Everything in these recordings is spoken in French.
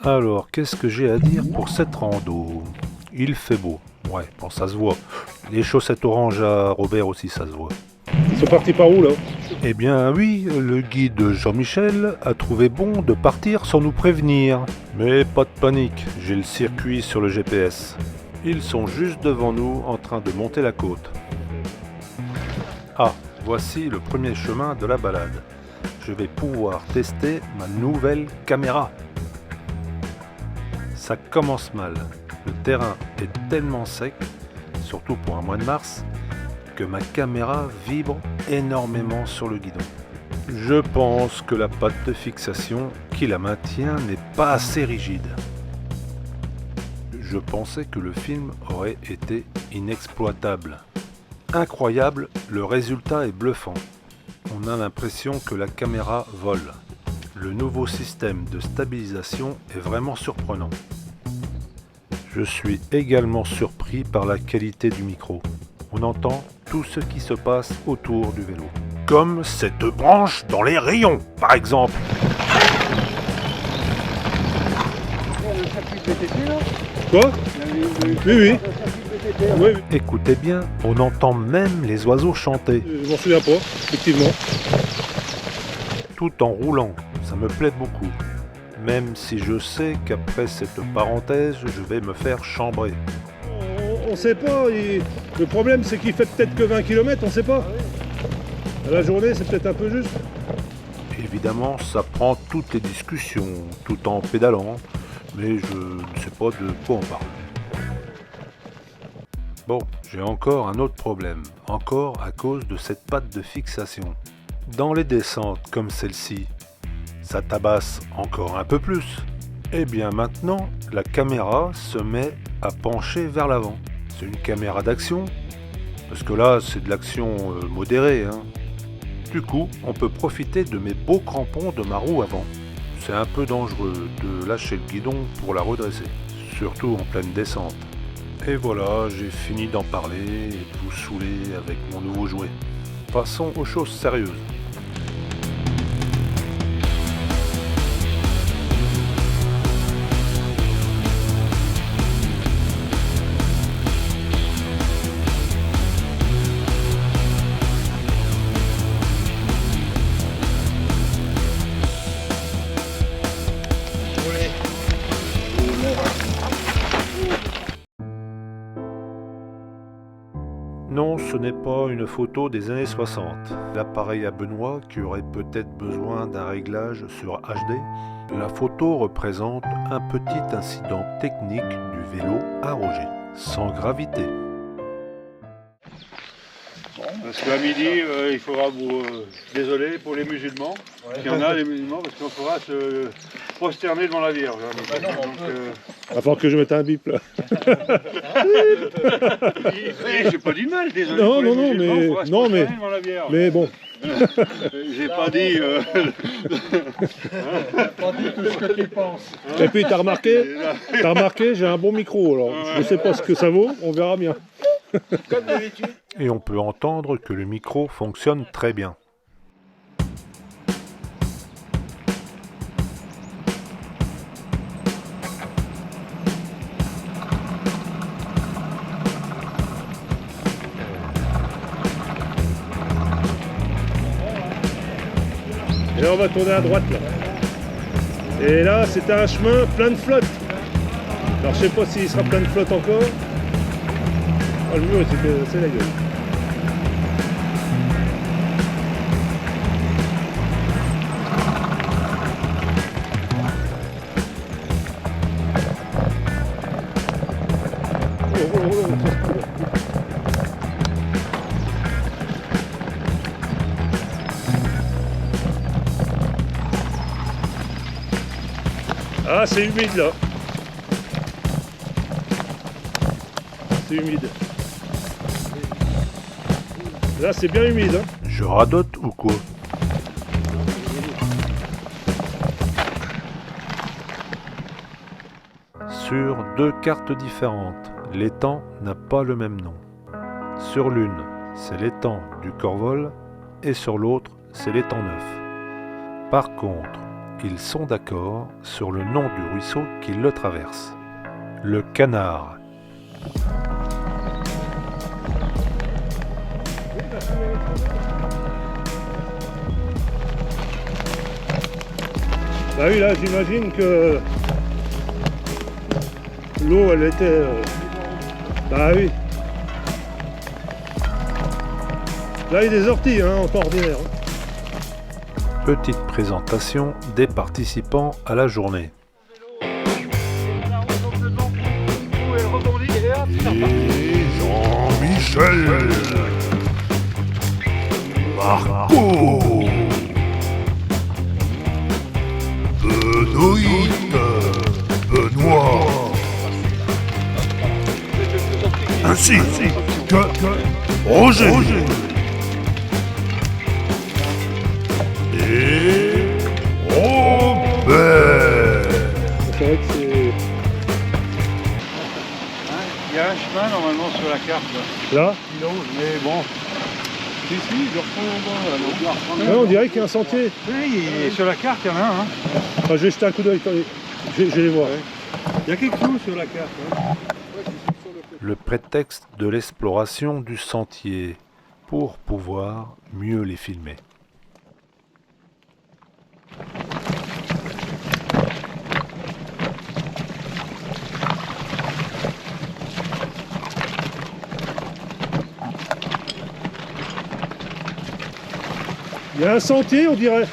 Alors, qu'est-ce que j'ai à dire pour cette rando? Il fait beau. Ouais, bon, ça se voit. Les chaussettes orange à Robert aussi, ça se voit. Ils sont partis par où là? Eh bien oui, le guide Jean-Michel a trouvé bon de partir sans nous prévenir. Mais pas de panique, j'ai le circuit sur le GPS. Ils sont juste devant nous en train de monter la côte. Ah, voici le premier chemin de la balade. Je vais pouvoir tester ma nouvelle caméra. Ça commence mal. Le terrain est tellement sec, surtout pour un mois de mars, que ma caméra vibre énormément sur le guidon. Je pense que la patte de fixation qui la maintient n'est pas assez rigide. Je pensais que le film aurait été inexploitable. Incroyable, le résultat est bluffant. On a l'impression que la caméra vole. Le nouveau système de stabilisation est vraiment surprenant. Je suis également surpris par la qualité du micro. On entend tout ce qui se passe autour du vélo. Comme cette branche dans les rayons, par exemple. Quoi? Oui. Oui. Écoutez bien, on entend même les oiseaux chanter. Je m'en souviens pas, effectivement. Tout en roulant, ça me plaît beaucoup. Même si je sais qu'après cette parenthèse, je vais me faire chambrer. On sait pas. Le problème, c'est qu'il fait peut-être que 20 km, on sait pas. À la journée, c'est peut-être un peu juste. Évidemment, ça prend toutes les discussions, tout en pédalant, mais je ne sais pas de quoi on parle. Bon, j'ai encore un autre problème, encore à cause de cette patte de fixation. Dans les descentes comme celle-ci, ça tabasse encore un peu plus. Et bien maintenant, la caméra se met à pencher vers l'avant. C'est une caméra d'action, parce que là, c'est de l'action modérée, hein. Du coup, on peut profiter de mes beaux crampons de ma roue avant. C'est un peu dangereux de lâcher le guidon pour la redresser, surtout en pleine descente. Et voilà, j'ai fini d'en parler et de vous saouler avec mon nouveau jouet. Passons aux choses sérieuses. Non, ce n'est pas une photo des années 60. L'appareil à Benoît qui aurait peut-être besoin d'un réglage sur HD. La photo représente un petit incident technique du vélo à Roger, sans gravité. Parce qu'à midi, il faudra vous... désolé pour les musulmans, s'il y en a des musulmans, parce qu'on pourra se prosterner devant la Vierge. Avant que je mette un bip là. J'ai pas dit de mal, désolé Non, pour les non, non, musulmans, mais- on pourra se non, prosterner mais- devant la Vierge. Mais bon, J'ai pas dit... Pas dit tout ce que tu penses. et puis t'as remarqué, j'ai un bon micro, alors je sais pas ce que ça vaut, on verra bien. Comme d'habitude. Et on peut entendre que le micro fonctionne très bien. Et là on va tourner à droite là. Et là c'était un chemin plein de flotte. Alors je sais pas s'il sera plein de flotte encore. Oh, le mur il s'est cassé la gueule. Ah, c'est humide là. C'est humide. Là, c'est bien humide. Hein. Je radote ou quoi? Sur deux cartes différentes, l'étang n'a pas le même nom. Sur l'une, c'est l'étang du Corvol et sur l'autre, c'est l'étang Neuf. Par contre, ils sont d'accord sur le nom du ruisseau qui le traverse. Le Canard. Bah oui, là, j'imagine que l'eau, elle était... Bah oui. Là, il y a des orties, hein, en temps ordinaire. Petite présentation des participants à la journée. Et Jean-Michel, Marco, Benoît, Benoît, ainsi que Roger et Robert. C'est vrai que c'est... Il y a un chemin normalement sur la carte là. Là, Mais bon. Si, je reprends ouais, on dirait qu'il y a un sentier. Oui, et sur la carte il y en a un. Hein. Enfin, je vais jeter un coup d'œil, attendez. Je vais les voir. Il y a quelque chose sur la carte. Hein. Le prétexte de l'exploration du sentier pour pouvoir mieux les filmer. Il y a un sentier, on dirait.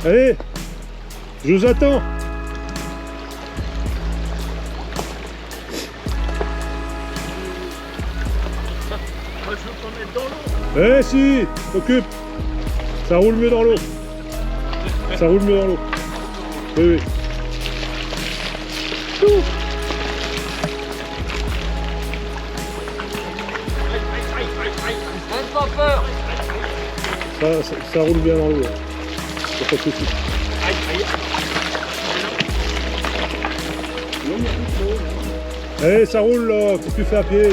Allez, je vous attends. Eh si, t'occupe. Ça roule mieux dans l'eau. Ça roule mieux dans l'eau. Oui, oui. Ça roule bien dans l'eau. Y'a pas de soucis. Allez, ça roule là, qu'est-ce que tu fais à pied?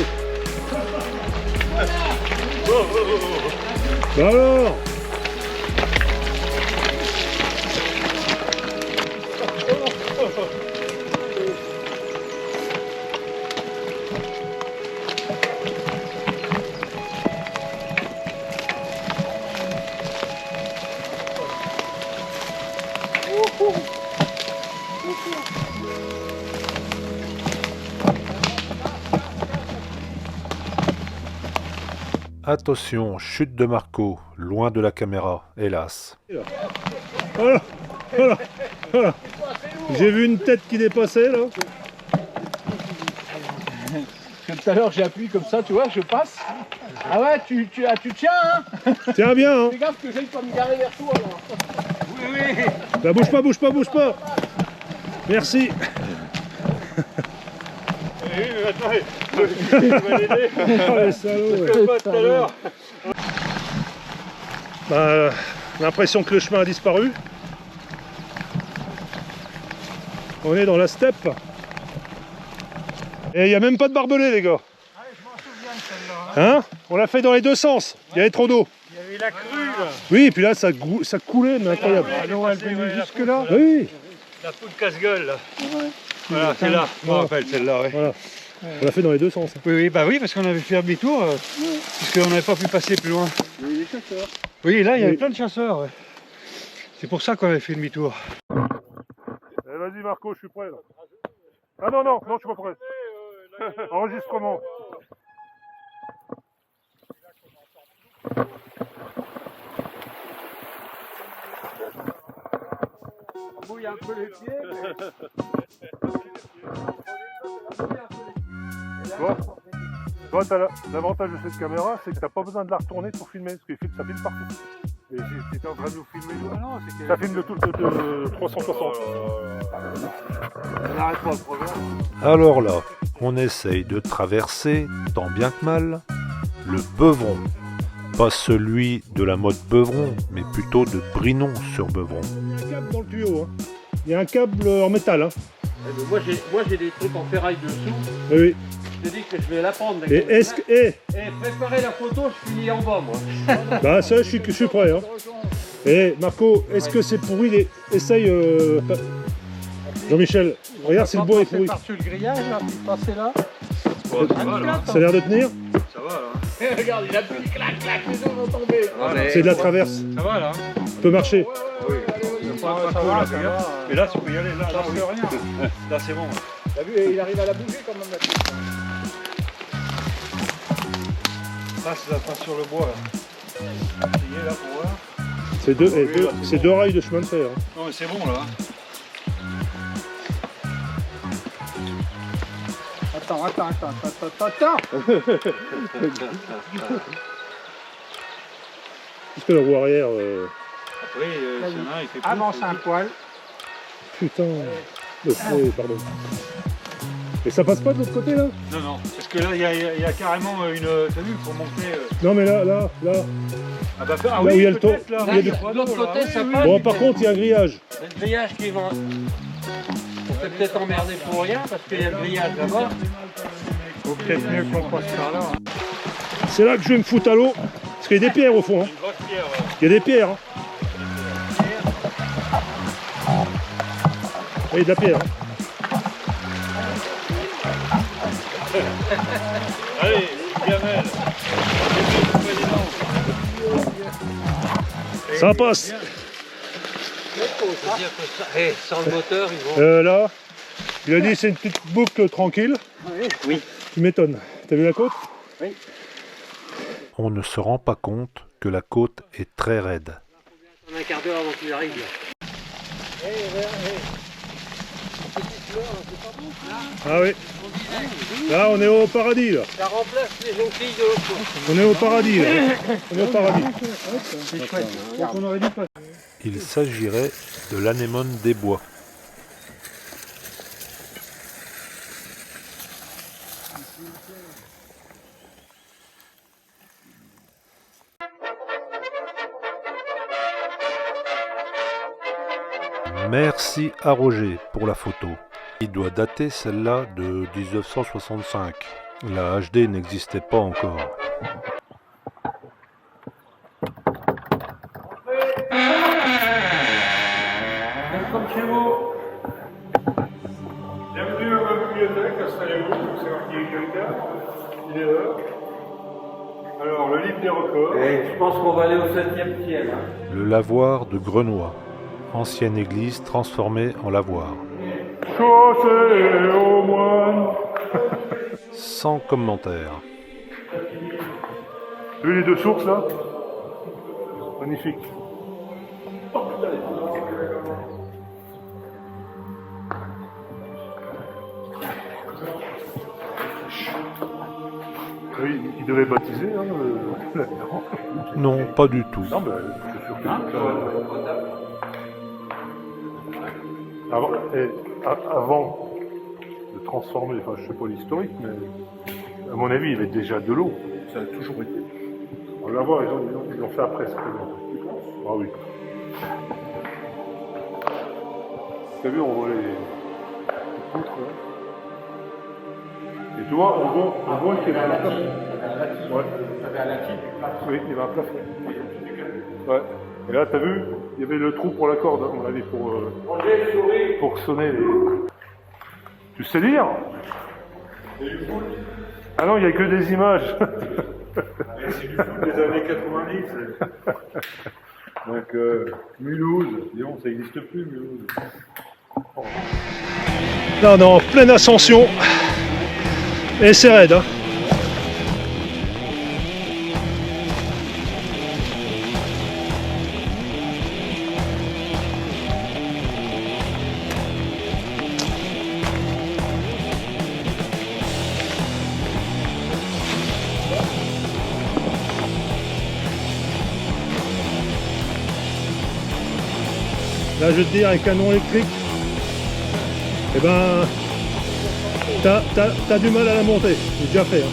Bah alors! Attention, chute de Marco, loin de la caméra, hélas. Voilà, voilà, voilà. J'ai vu une tête qui dépassait là. Tout à l'heure j'ai appuyé comme ça, tu vois, je passe. Ah ouais, tu tiens, hein. Tiens bien, hein. Fais gaffe que j'aille pas me garer vers toi alors. Oui, oui. Bah bouge pas, bouge pas, bouge pas. Merci. Oui, mais attends, tu vas l'aider. Oh les salauds, ouais. Comme pas tout à l'heure. Bah, l'impression que le chemin a disparu. On est dans la steppe. Et il n'y a même pas de barbelé, les gars. Ouais, je m'en souviens de celle-là. Hein? On l'a fait dans les deux sens. Il y avait trop d'eau. Il y avait la crue là. Oui, et puis là, ça coulait, mais incroyable. Ah non, elle venait jusque là. Oui, La poudre casse-gueule là. Voilà, c'est là. Je me rappelle celle-là, ouais. voilà. On l'a fait dans les deux sens. Oui, bah oui, parce qu'on avait fait demi-tour, puisqu'on n'avait pas pu passer plus loin. Il y a des chasseurs. Oui, là, il y avait Oui. plein de chasseurs, ouais. C'est pour ça qu'on avait fait demi-tour. Vas-y Marco, je suis prêt là. Ah non, non, non, je suis pas prêt. Enregistrement. Mouille un peu les pieds, Toi, l'avantage de cette caméra, c'est que t'as pas besoin de la retourner pour filmer, parce que ça filme partout. Et si t'es en train de nous filmer, ça filme de tout le 360. On n'arrête pas le programme. Alors là, on essaye de traverser, tant bien que mal, le Beuvron. Pas celui de la mode Beuvron, mais plutôt de Brinon sur Beuvron. Il y a un câble dans le tuyau. Hein. Il y a un câble en métal. Hein. Moi j'ai des trucs en ferraille dessous. Oui, oui. Je te dis que je vais la prendre. Et est-ce que... Et préparer la photo, je finis en bas moi. Bah ça, je suis prêt. Hein. Eh Marco, est-ce que c'est pourri les... Essaye Jean-Michel, regarde si le bois est pourri. Par-dessus le grillage là, passer là. Ça a l'air de tenir? Ça va là. Regarde, il appuie, clac, clac, les os vont tomber. C'est de la traverse. Ça va là. Ça peut marcher. Ça va. Et là, tu peux y aller. Là, Ça fait rien. là c'est bon. T'as vu, il arrive à la bouger quand même là. Là, c'est la trace sur le bois là. Essayez là pour voir. C'est deux rails de chemin de fer. Hein. Non mais c'est bon là. Attends. Est-ce que la roue arrière... Oui, il y en a, il fait plus. Avance un poil. Putain... pardon. Et ça passe pas de l'autre côté là? Non, non, parce que là, il y a carrément une... T'as vu, il faut monter... Non mais là... Ah bah, Là où il y a le taux. peut-être, là. Il y a des- De l'autre côté, ça passe. Bon par contre il y a un grillage. Le grillage qui va. On s'est peut-être emmerdé pour rien parce qu'il y a le grillage là-bas. Faut peut-être mieux qu'on passe par là. C'est là que je vais me foutre à l'eau. Parce qu'il y a des pierres au fond. Hein. Une grosse pierre. Il y a des pierres. Hein. Il y a de la pierre. Hein. Allez, Gamel. Ça passe. C'est-à-dire que sans le moteur, ils vont. Là, il a dit c'est une petite boucle tranquille. Oui. Tu m'étonnes. T'as vu la côte? On ne se rend pas compte que la côte est très raide. Un quart d'heure avant qu'il arrive. Ah oui. Là on est au paradis là. Ça remplace les jonquilles de l'autre côté. On est au paradis là. On est au paradis. Il s'agirait de l'anémone des bois. Merci à Roger pour la photo. Il doit dater celle-là de 1965. La HD n'existait pas encore. Comme chez vous. Bienvenue à ma bibliothèque, installez-vous, c'est marqué quelqu'un. Il est là. Alors, le livre des records. Je pense qu'on va aller au 7e ciel. Hein. Le lavoir de Grenois, ancienne église transformée en lavoir. Chaussée au moine. Sans commentaire. Tu veux les deux sources là? Magnifique. Oui, il devait baptiser, hein, Non, pas du tout. Non, ben, c'est sûr que... Avant de transformer, enfin, je sais pas l'historique, mais à mon avis, il y avait déjà de l'eau. Ça a toujours été. On va voir, ils ont fait après, ça fait longtemps. Ah oui. T'as vu, on voit les poutres, là. Et tu vois, on voit qu'il y avait un plafond. Ouais. Oui, il y avait un plafond. Ouais. Et là, t'as vu, il y avait le trou pour la corde, hein, on l'avait pour sonner les... Tu sais lire? Ah non, il n'y a que des images. C'est du foot des années 90. Donc, Mulhouse, disons, ça n'existe plus, Mulhouse. Là, on est en pleine ascension. Et c'est raide, hein. Là, je vais te dire, avec un canon électrique, eh ben, t'as du mal à la monter. J'ai déjà fait. Hein.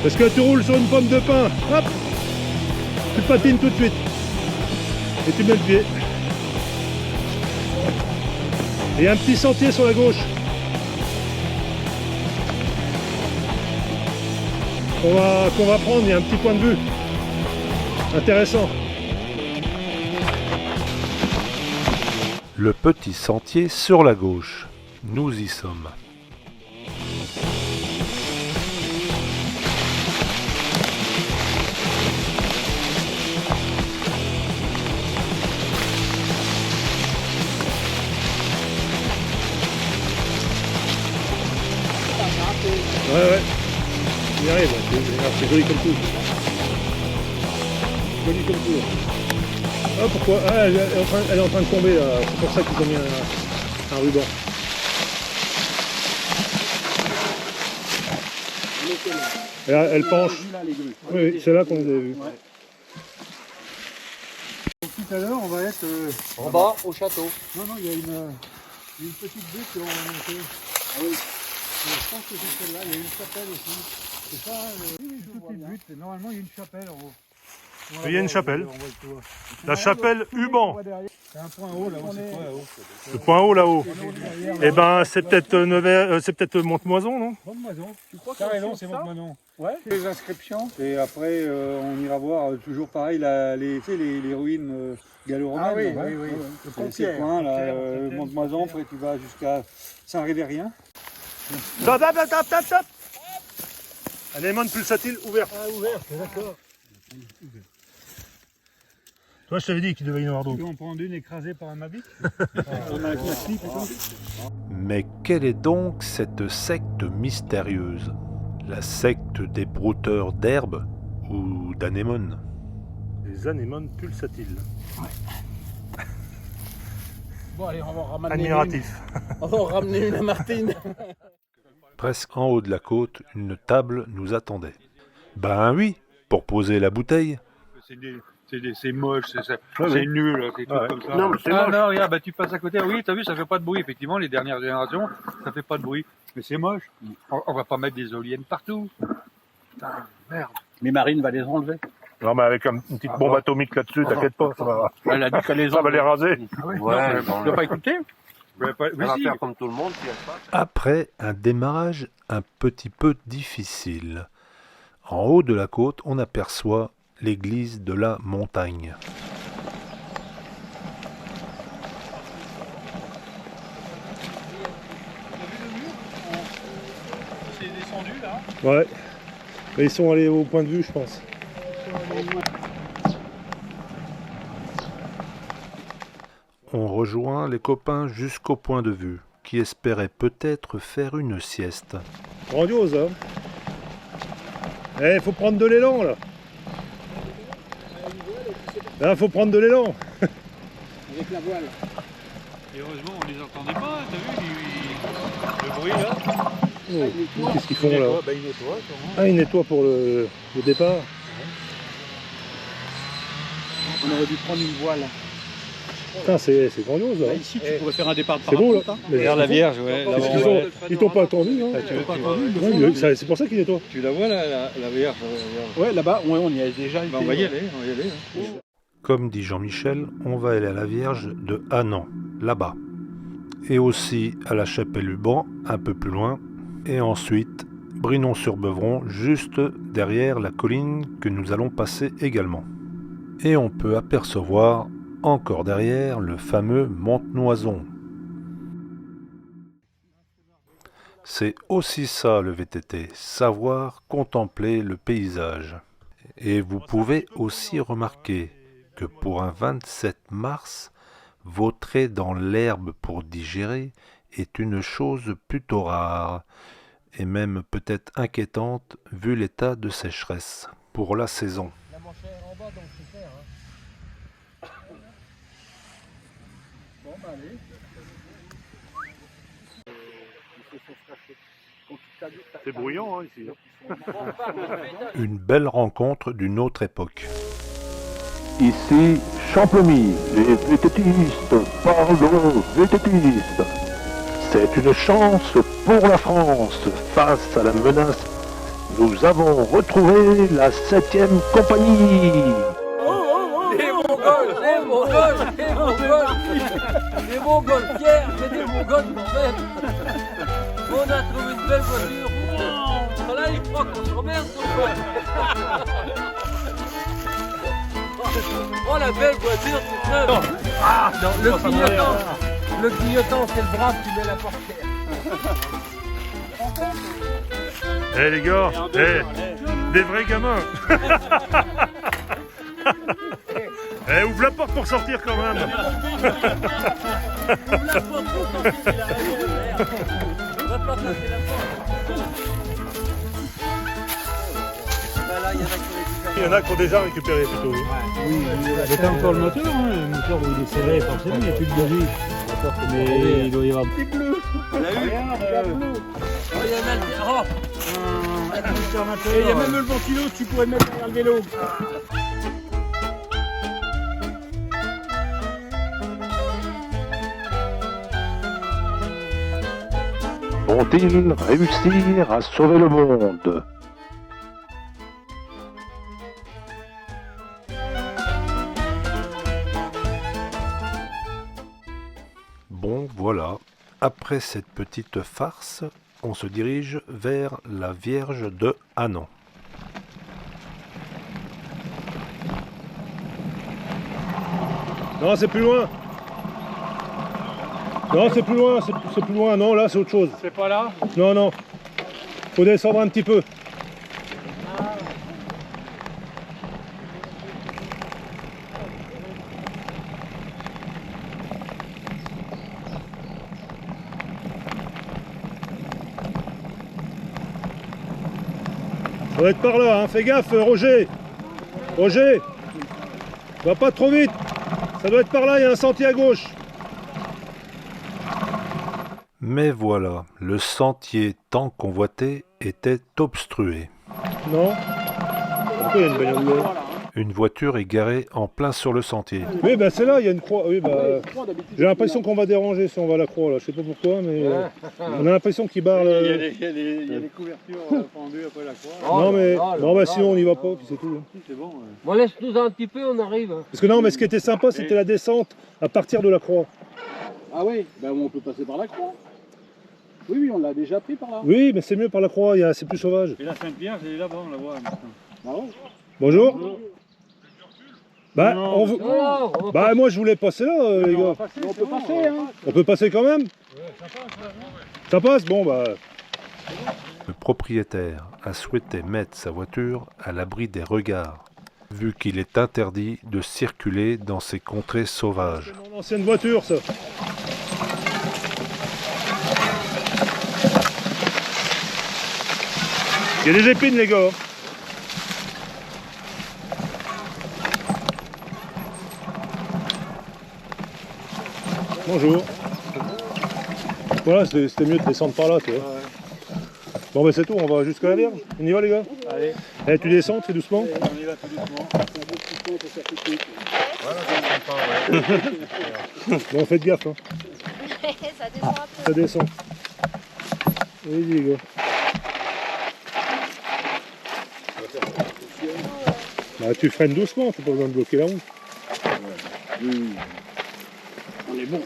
Parce que tu roules sur une pomme de pin, hop, tu patines tout de suite. Et tu mets le pied. Et il y a un petit sentier sur la gauche. Qu'on va prendre, il y a un petit point de vue. Intéressant. Le petit sentier sur la gauche. Nous y sommes. Ouais. Il y arrive, c'est joli comme tout. Joli comme tout. Ah pourquoi? Ah, elle est en train de tomber là, c'est pour ça qu'ils ont mis un ruban. Et là, elle penche. Oui, c'est là qu'on les a vus. Tout à l'heure, on va être... En bas, au château. Non, il y a une petite butte qui va remonter. Ah oui. Je pense que c'est celle-là, il y a une chapelle aussi. C'est ça, une petite butte, et normalement il y a une chapelle en haut. Il y a une chapelle. La chapelle Huban. C'est un point haut là-haut, c'est quoi là-haut? Le point haut là-haut. Eh ben c'est peut-être Montemoison, non? Montemoison. Tu crois que T'as raison, c'est Montemoison. Ouais. Les inscriptions. Et après, on ira voir toujours pareil les ruines gallo-romaines. Ah oui. C'est le coin là, Montemoison, après tu vas jusqu'à Saint-Révérien. Stop. Anémone pulsatile ouverte. Ah, ouvert, c'est d'accord. Toi, je t'avais dit qu'il devait y en avoir d'autres. Tu veux en prendre une écrasée par un mabic? On a un classique et tout. Mais quelle est donc cette secte mystérieuse? La secte des brouteurs d'herbe ou d'anémones? Les anémones pulsatiles. Bon, allez, on va ramener Admiratif. On va en ramener une à Martine. Presque en haut de la côte, une table nous attendait. Ben oui, pour poser la bouteille. C'est moche, c'est nul, quelque chose comme ça. Non, mais c'est Ah moche. non, regarde, bah, tu passes à côté, oui, t'as vu, ça fait pas de bruit, effectivement, les dernières générations, ça fait pas de bruit. Mais c'est moche. On va pas mettre des éoliennes partout. Putain, merde. Mais Marine va les enlever. Non, mais avec une petite bombe atomique là-dessus, t'inquiète pas, Elle a dit qu'elle les ça va les raser. Ah ouais, Ouais, non, bon, tu dois pas écouter? Mais si. faire comme tout le monde, puis elle passe. Après un démarrage un petit peu difficile. En haut de la côte, on aperçoit l'église de la Montagne. C'est descendu là. Ouais. Mais ils sont allés au point de vue, je pense. On rejoint les copains jusqu'au point de vue, qui espéraient peut-être faire une sieste. Grandiose, hein. Eh, faut prendre de l'élan, là. Là, faut prendre de l'élan. Avec la voile. Et heureusement, on les entendait pas, t'as vu, le bruit là? Oh, qu'est-ce qu'ils font, là? Bah, il nettoie, sûrement. Ah, ils nettoient pour le départ. On aurait dû prendre une voile. Putain, c'est grandiose, là. Ici, tu pourrais faire un départ de C'est beau, là. parapente, hein. Mais Regarde la Vierge, ouais. là, Qu'est-ce qu'ils ouais. ont? Ils t'ont pas attendu, hein. Tu veux, Ouais, c'est pour ça qu'ils nettoient. tu la vois la Vierge? Ouais, là-bas, on y a déjà été. Bah, on va y aller, hein. Comme dit Jean-Michel, on va aller à la Vierge de Hanan, là-bas. Et aussi à la chapelle Huban, un peu plus loin. Et ensuite, Brinon-sur-Beuvron, juste derrière la colline que nous allons passer également. Et on peut apercevoir, encore derrière, le fameux Montenoison. C'est aussi ça le VTT, savoir contempler le paysage. Et vous pouvez aussi remarquer que pour un 27 mars, vautrer dans l'herbe pour digérer est une chose plutôt rare, et même peut-être inquiétante vu l'état de sécheresse pour la saison. La manchère en bas, donc c'est clair. Hein. Bon, bah allez. C'est bruyant, hein, ici. Une belle rencontre d'une autre époque. Ici, Champlemy, les vététistes parlent aux vététistes. C'est une chance pour la France face à la menace. Nous avons retrouvé la 7e compagnie. Les Mongols, les Mongols, les Mongols. Les Mongols, Pierre, c'est des Mongols, bordel. On a trouvé une belle voiture. Voilà, il croit qu'on s'emmerde, oh, la belle voiture, c'est neuve. Ah, non, le clignotant. Le clignotant, c'est le bras qui met la portière. Eh les gars, des vrais gamins. Eh, ouvre la porte pour sortir quand même. Ouvre la porte pour sortir, il a raison, merde. On va pas casser la porte. Bah là, il y en a qui Il y en a qui ont déjà récupéré plutôt. Oui. Mais t'as encore le moteur, hein, le moteur il est serré forcément, il n'y a plus de bougie. Mais il doit y avoir un petit bleu. Oh, il y en a le... Oh, Il y a même le ventilo que tu pourrais mettre derrière le vélo. Vont-ils réussir à sauver le monde? Bon, voilà. Après cette petite farce, on se dirige vers la Vierge de Hannan. Non, c'est plus loin. Non, c'est plus loin, c'est plus loin. Non, là, c'est autre chose. C'est pas là? Non, non. Faut descendre un petit peu. Ça doit être par là, hein. Fais gaffe, Roger. Roger, va pas trop vite. Ça doit être par là, il y a un sentier à gauche. Mais voilà, le sentier tant convoité était obstrué. Non. Pourquoi il y a une bagnole là? Une voiture est garée en plein sur le sentier. Oui, bah c'est là, il y a une croix. Oui, bah, j'ai l'impression qu'on va déranger si on va à la croix là. Je sais pas pourquoi, mais on a l'impression qu'il barre. Il y a des couvertures pendues après la croix. Non, mais non, bah sinon on n'y va pas, puis c'est tout. C'est bon. bon, laisse-nous un petit peu, on arrive. Parce que non, mais ce qui était sympa, c'était la descente à partir de la croix. Ah oui, ben on peut passer par la croix. Oui, oui, on l'a déjà pris par là. Oui, mais c'est mieux par la croix, c'est plus sauvage. Et la Sainte-Pierre, c'est là-bas, on la voit maintenant. Ah ouais. Bonjour. Bah, Non, on veut- Non, on va bah moi je voulais passer là, les gars. On peut passer, hein. On peut passer quand même? Ça passe? Bon, bah. Le propriétaire a souhaité mettre sa voiture à l'abri des regards, vu qu'il est interdit de circuler dans ces contrées sauvages. C'est mon ancienne voiture, ça. Il y a des épines, les gars. Bonjour. Voilà, c'était mieux de descendre par là, tu vois. Bon, bah c'est tout, on va jusqu'à la Vierge. On y va, les gars? Allez. Eh, tu descends très doucement. On y va tout doucement. Bon, faites gaffe, hein. Ça descend un peu. Ça descend. Allez-y, les gars. Bah, tu freines doucement, t'as pas besoin de bloquer la route. On est bon.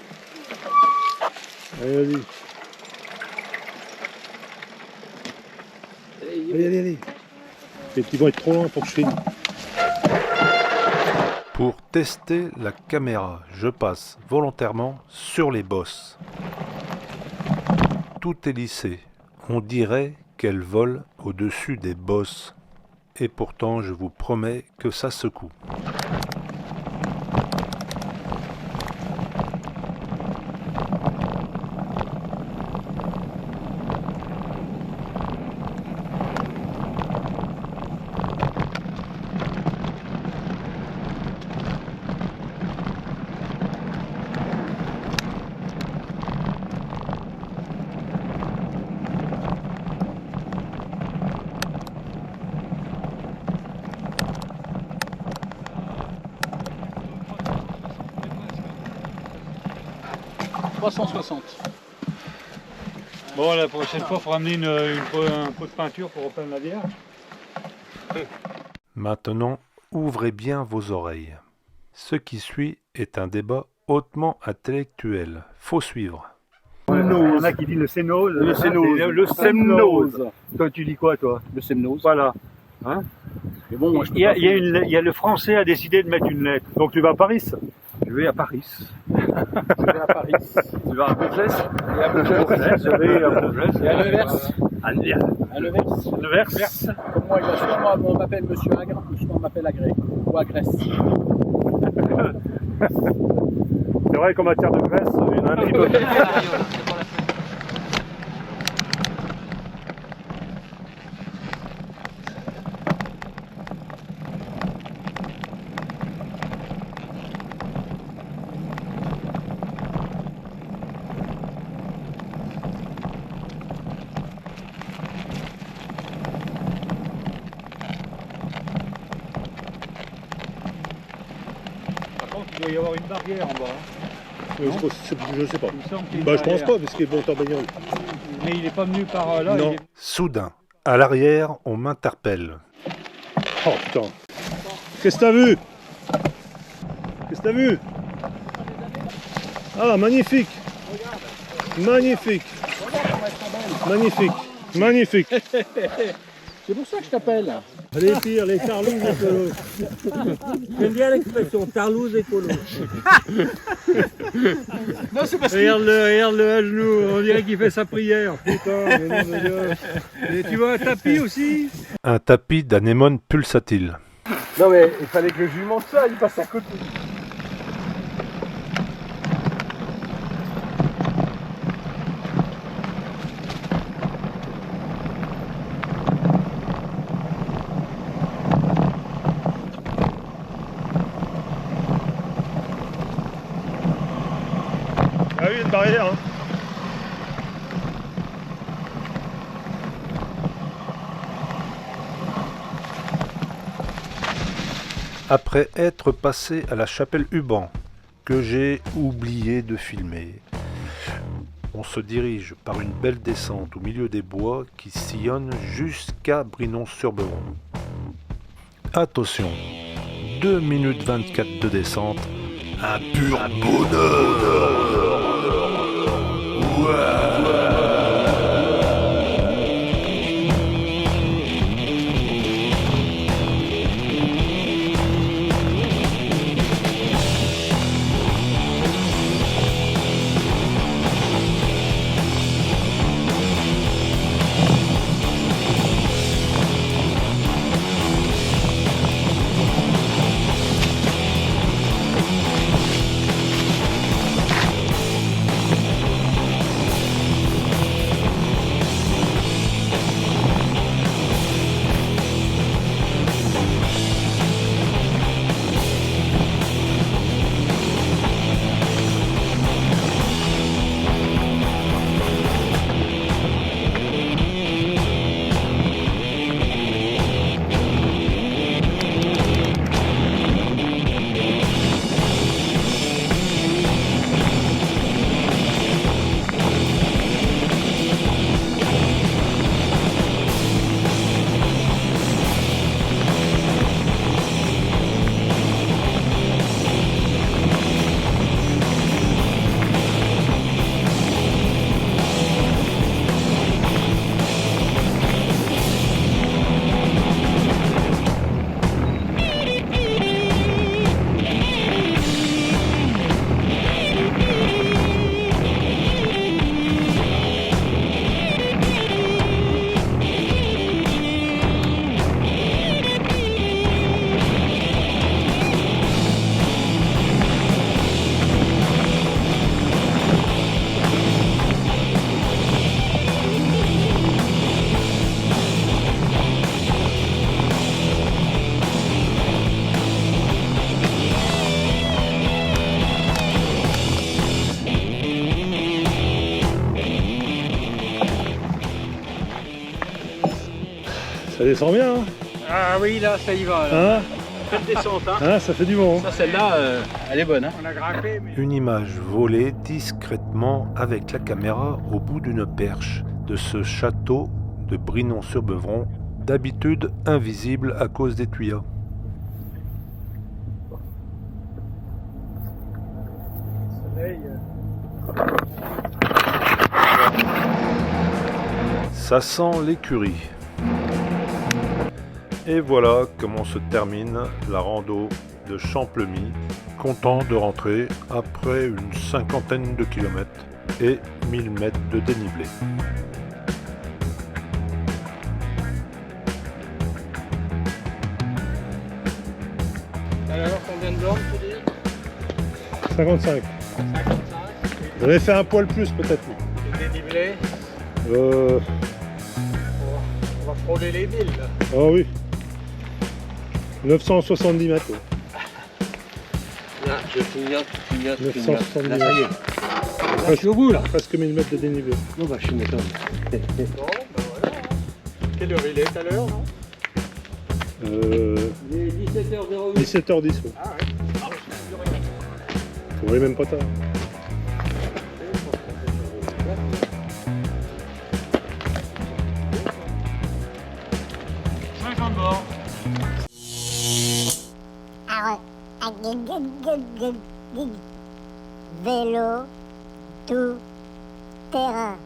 Allez, vas-y. Allez. Et ils vont être trop loin pour que je filme. Pour tester la caméra, je passe volontairement sur les bosses. Tout est lissé. On dirait qu'elle vole au-dessus des bosses. Et pourtant, je vous promets que ça secoue. Bon, la prochaine fois, il faut ramener un pot de peinture pour repeindre la Vierge. Maintenant, ouvrez bien vos oreilles. Ce qui suit est un débat hautement intellectuel. Faut suivre. Il y en a qui disent le sénose. Le sénose. Le semnose. Toi, tu dis quoi, toi? Le semnose. Voilà. Hein? Mais bon, moi, il y a le français a décidé de mettre une lettre. Donc tu vas à Paris? Je vais à Paris. Je vais à Paris. Tu vas à Bourges? Et à Bourges. Je vais à Bourges. Et à Nevers. À À Nevers. Comme moi, il y a soit on m'appelle Monsieur Agre, ou soit on m'appelle Agré. Ou Agresse. C'est vrai qu'en matière de graisse, il y en a un petit peu. Par contre, il doit y avoir une barrière en bas. Je sais pas. Il me semble qu'il y a une Bah, je pense barrière. pas, parce qu'il est bon en bagnole. Mais il n'est pas venu par là. Non. il est- Soudain, à l'arrière, on m'interpelle. Oh putain. Qu'est-ce que t'as vu? Qu'est-ce que t'as vu? Ah, magnifique. Magnifique. Magnifique. Magnifique. C'est pour ça que je t'appelle. Les pires, les carlous écolos. J'aime bien l'expression Tarlouse écolo. Non, c'est parce que... Regarde-le à genoux, on dirait qu'il fait sa prière. Putain, mais non, mais Dieu. Et tu vois un tapis aussi? Un tapis d'anémone pulsatile. Non mais il fallait que je lui montre ça, il passe à côté. Ah oui, il y a une barrière. Hein. Après être passé à la chapelle Huban, que j'ai oublié de filmer, on se dirige par une belle descente au milieu des bois qui sillonnent jusqu'à Brinon-sur-Beuvron. Attention, 2 minutes 24 de descente, un pur bonheur. Ça descend bien, hein? Ah oui, là, ça y va. Là. Hein? Faites descente, hein. Hein, ça fait du bon. Hein? Ça, celle-là, elle est bonne. Hein. On a grimpé, mais... Une image volée discrètement avec la caméra au bout d'une perche de ce château de Brinon-sur-Beuvron, d'habitude invisible à cause des tuyaux. Ça sent l'écurie. Et voilà comment se termine la rando de Champlemis, content de rentrer après une cinquantaine de kilomètres et 1000 mètres de dénivelé. Alors, combien de bornes, tu dis 55. 55. J'en ai fait un poil plus peut-être. Le dénivelé, Euh... on va frôler les 1000 là. Ah oui. 970 mètres. Ouais. Là, je clignote, je clignote. 970 Là, ça y est. mètres. Là, je suis au bout là. Presque 1000 mètres de dénivelé. Bon bah je m'étonne. Bon, ben voilà. Quelle heure il est à l'heure, non Il est 17h08. 17h10. Ouais. Ah ouais. On est même pas tard. Vélo tout terrain.